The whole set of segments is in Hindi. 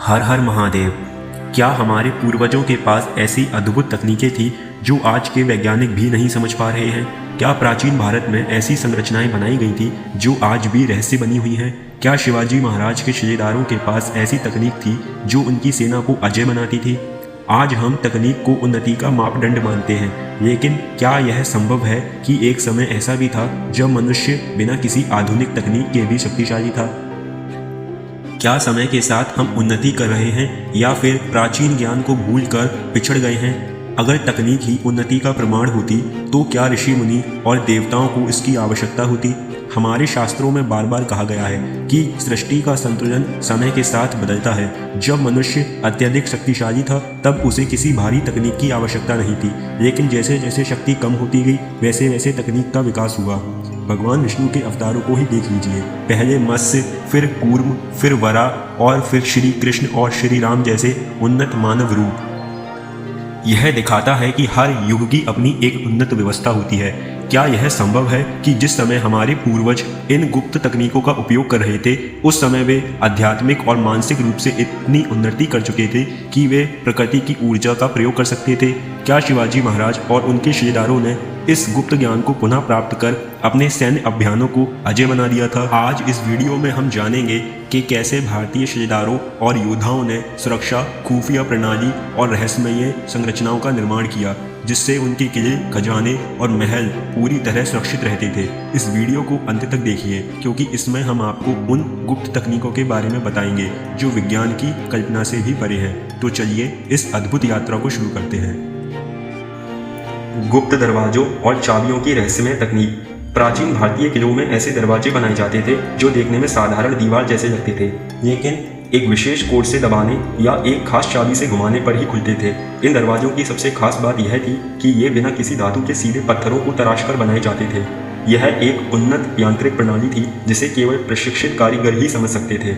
हर हर महादेव। क्या हमारे पूर्वजों के पास ऐसी अद्भुत तकनीकें थी जो आज के वैज्ञानिक भी नहीं समझ पा रहे हैं? क्या प्राचीन भारत में ऐसी संरचनाएं बनाई गई थी जो आज भी रहस्य बनी हुई हैं? क्या शिवाजी महाराज के शिलेदारों के पास ऐसी तकनीक थी जो उनकी सेना को अजय बनाती थी? आज हम तकनीक को उन्नति का मापदंड मानते हैं, लेकिन क्या यह संभव है कि एक समय ऐसा भी था जब मनुष्य बिना किसी आधुनिक तकनीक के भी शक्तिशाली था? क्या समय के साथ हम उन्नति कर रहे हैं या फिर प्राचीन ज्ञान को भूलकर पिछड़ गए हैं? अगर तकनीक ही उन्नति का प्रमाण होती तो क्या ऋषि मुनि और देवताओं को इसकी आवश्यकता होती? हमारे शास्त्रों में बार बार कहा गया है कि सृष्टि का संतुलन समय के साथ बदलता है। जब मनुष्य अत्यधिक शक्तिशाली था तब उसे किसी भारी तकनीक की आवश्यकता नहीं थी, लेकिन जैसे जैसे शक्ति कम होती गई वैसे वैसे तकनीक का विकास हुआ। भगवान विष्णु के अवतारों को ही देख लीजिए, पहले मत्स्य, फिर कूर्म, फिर वराह और फिर श्री कृष्ण और श्री राम जैसे उन्नत मानव रूप। यह दिखाता है कि हर युग की अपनी एक उन्नत व्यवस्था होती है। क्या यह संभव है कि जिस समय हमारे पूर्वज इन गुप्त तकनीकों का उपयोग कर रहे थे उस समय वे आध्यात्मिक और मानसिक रूप से इतनी उन्नति कर चुके थे कि वे प्रकृति की ऊर्जा का प्रयोग कर सकते थे? क्या शिवाजी महाराज और उनके शिलेदारों ने इस गुप्त ज्ञान को पुनः प्राप्त कर अपने सैन्य अभियानों को अजय बना दिया था? आज इस वीडियो में हम जानेंगे कि कैसे भारतीय शिलेदारों और योद्धाओं ने सुरक्षा, खुफिया प्रणाली और रहस्यमय संरचनाओं का निर्माण किया, जिससे उनके किले, खजाने और महल पूरी तरह सुरक्षित रहते थे। इस वीडियो को अंत तक देखिए, क्योंकि इसमें हम आपको उन गुप्त तकनीकों के बारे में बताएंगे जो विज्ञान की कल्पना से भी परे हैं। तो चलिए इस अद्भुत यात्रा को शुरू करते हैं। गुप्त दरवाजों और चाबियों की रहस्यमय तकनीक। प्राचीन भारतीय किलों में ऐसे दरवाजे बनाए जाते थे जो देखने में साधारण दीवार जैसे लगते थे, लेकिन एक विशेष कोड से दबाने या एक खास चाबी से घुमाने पर ही खुलते थे। इन दरवाजों की सबसे खास बात यह थी कि ये बिना किसी धातु के सीधे पत्थरों को तराशकर बनाए जाते थे। यह एक उन्नत यांत्रिक प्रणाली थी जिसे केवल प्रशिक्षित कारीगर ही समझ सकते थे।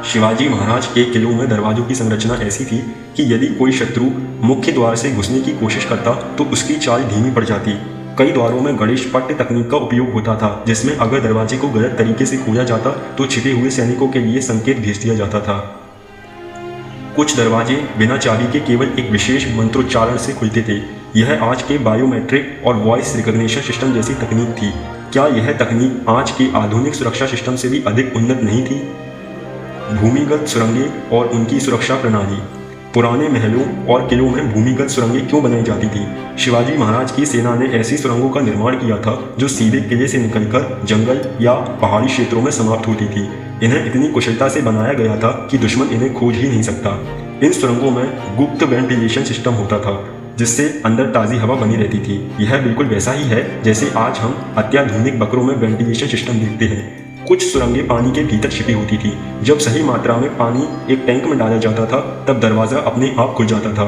शिवाजी महाराज के किलों में दरवाजों की संरचना ऐसी थी कि यदि कोई शत्रु मुख्य द्वार से घुसने की कोशिश करता तो उसकी चाल धीमी पड़ जाती। कई द्वारों में गणेश पट्ट तकनीक का उपयोग होता था, जिसमें अगर दरवाजे को गलत तरीके से खोला जाता तो छिपे हुए सैनिकों के लिए संकेत भेज दिया जाता था। कुछ दरवाजे बिना चाबी के केवल एक विशेष मंत्रोच्चारण से खुलते थे। यह आज के बायोमेट्रिक और वॉइस रिकॉग्निशन सिस्टम जैसी तकनीक थी। क्या यह तकनीक आज के आधुनिक सुरक्षा सिस्टम से भी अधिक उन्नत नहीं थी? भूमिगत सुरंगें और उनकी सुरक्षा प्रणाली। पुराने महलों और किलों में भूमिगत सुरंगें क्यों बनाई जाती थी? शिवाजी महाराज की सेना ने ऐसी सुरंगों का निर्माण किया था जो सीधे किले से निकलकर जंगल या पहाड़ी क्षेत्रों में समाप्त होती थी। इन्हें इतनी कुशलता से बनाया गया था कि दुश्मन इन्हें खोज ही नहीं सकता। इन सुरंगों में गुप्त वेंटिलेशन सिस्टम होता था, जिससे अंदर ताज़ी हवा बनी रहती थी। यह बिल्कुल वैसा ही है जैसे आज हम अत्याधुनिक बकरों में वेंटिलेशन सिस्टम देखते हैं। कुछ सुरंगें पानी के भीतर छिपी होती थी। जब सही मात्रा में पानी एक टैंक में डाला जाता था तब दरवाज़ा अपने आप खुल जाता था।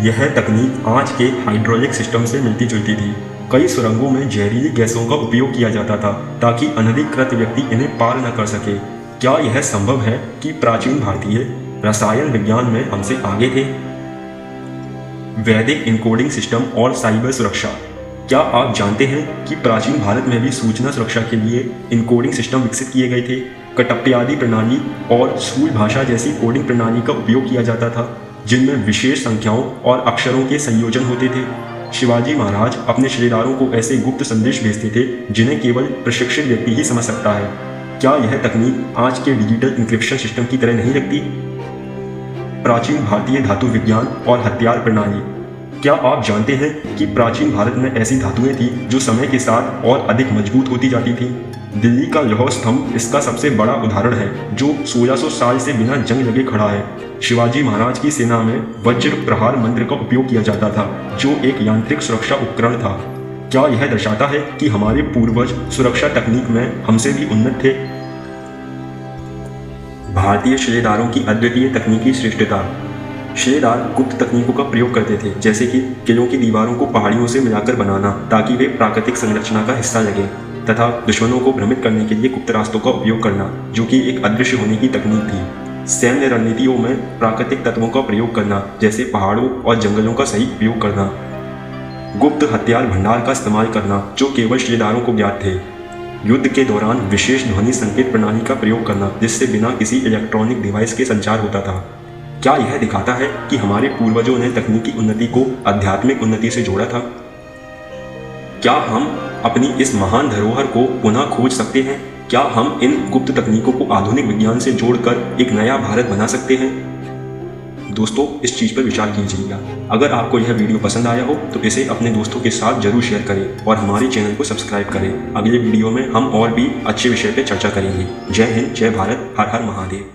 यह तकनीक आज के हाइड्रोलिक सिस्टम से मिलती जुलती थी। कई सुरंगों में जहरीली गैसों का उपयोग किया जाता था ताकि अनधिकृत व्यक्ति इन्हें पार न कर सके। क्या यह संभव है कि प्राचीन भारतीय रसायन विज्ञान में हमसे आगे थे? वैदिक इनकोडिंग सिस्टम और साइबर सुरक्षा। क्या आप जानते हैं कि प्राचीन भारत में भी सूचना सुरक्षा के लिए इनकोडिंग सिस्टम विकसित किए गए थे? कटप्पयादि प्रणाली और स्थूल भाषा जैसी कोडिंग प्रणाली का उपयोग किया जाता था, जिनमें विशेष संख्याओं और अक्षरों के संयोजन होते थे। शिवाजी महाराज अपने शिलेदारों को ऐसे गुप्त संदेश भेजते थे जिन्हें केवल प्रशिक्षित व्यक्ति ही समझ सकता है। क्या यह तकनीक आज के डिजिटल इंक्रिप्शन सिस्टम की तरह नहीं लगती? प्राचीन भारतीय धातु विज्ञान और हथियार प्रणाली। क्या आप जानते हैं कि प्राचीन भारत में ऐसी धातुएं थी जो समय के साथ और अधिक मजबूत होती जाती थी? दिल्ली का लौह स्तंभ इसका सबसे बड़ा उदाहरण है, जो 1600 साल से बिना जंग लगे खड़ा है। शिवाजी महाराज की सेना में वज्र प्रहार मंत्र का उपयोग किया जाता था, जो एक यांत्रिक सुरक्षा उपकरण था। क्या यह दर्शाता है कि हमारे पूर्वज सुरक्षा तकनीक में हमसे भी उन्नत थे? भारतीय शिलेदारों की अद्वितीय तकनीकी श्रेष्ठता। शिलेदार गुप्त तकनीकों का प्रयोग करते थे, जैसे कि किलों की दीवारों को पहाड़ियों से मिलाकर बनाना ताकि वे प्राकृतिक संरचना का हिस्सा लगे, तथा दुश्मनों को भ्रमित करने के लिए गुप्त रास्तों का उपयोग करना, जो कि एक अदृश्य होने की तकनीक थी। सैन्य रणनीतियों में प्राकृतिक तत्वों का प्रयोग करना, जैसे पहाड़ों और जंगलों का सही उपयोग करना। गुप्त हथियार भंडार का इस्तेमाल करना, जो केवल शिलेदारों को ज्ञात थे। युद्ध के दौरान विशेष ध्वनि संकेत प्रणाली का प्रयोग करना, जिससे बिना किसी इलेक्ट्रॉनिक डिवाइस के संचार होता था। क्या यह दिखाता है कि हमारे पूर्वजों ने तकनीकी उन्नति को आध्यात्मिक उन्नति से जोड़ा था? क्या हम अपनी इस महान धरोहर को पुनः खोज सकते हैं? क्या हम इन गुप्त तकनीकों को आधुनिक विज्ञान से जोड़कर एक नया भारत बना सकते हैं? दोस्तों, इस चीज़ पर विचार कीजिएगा। अगर आपको यह वीडियो पसंद आया हो तो इसे अपने दोस्तों के साथ जरूर शेयर करें और हमारे चैनल को सब्सक्राइब करें। अगले वीडियो में हम और भी अच्छे विषय पर चर्चा करेंगे। जय हिंद, जय भारत, हर हर महादेव।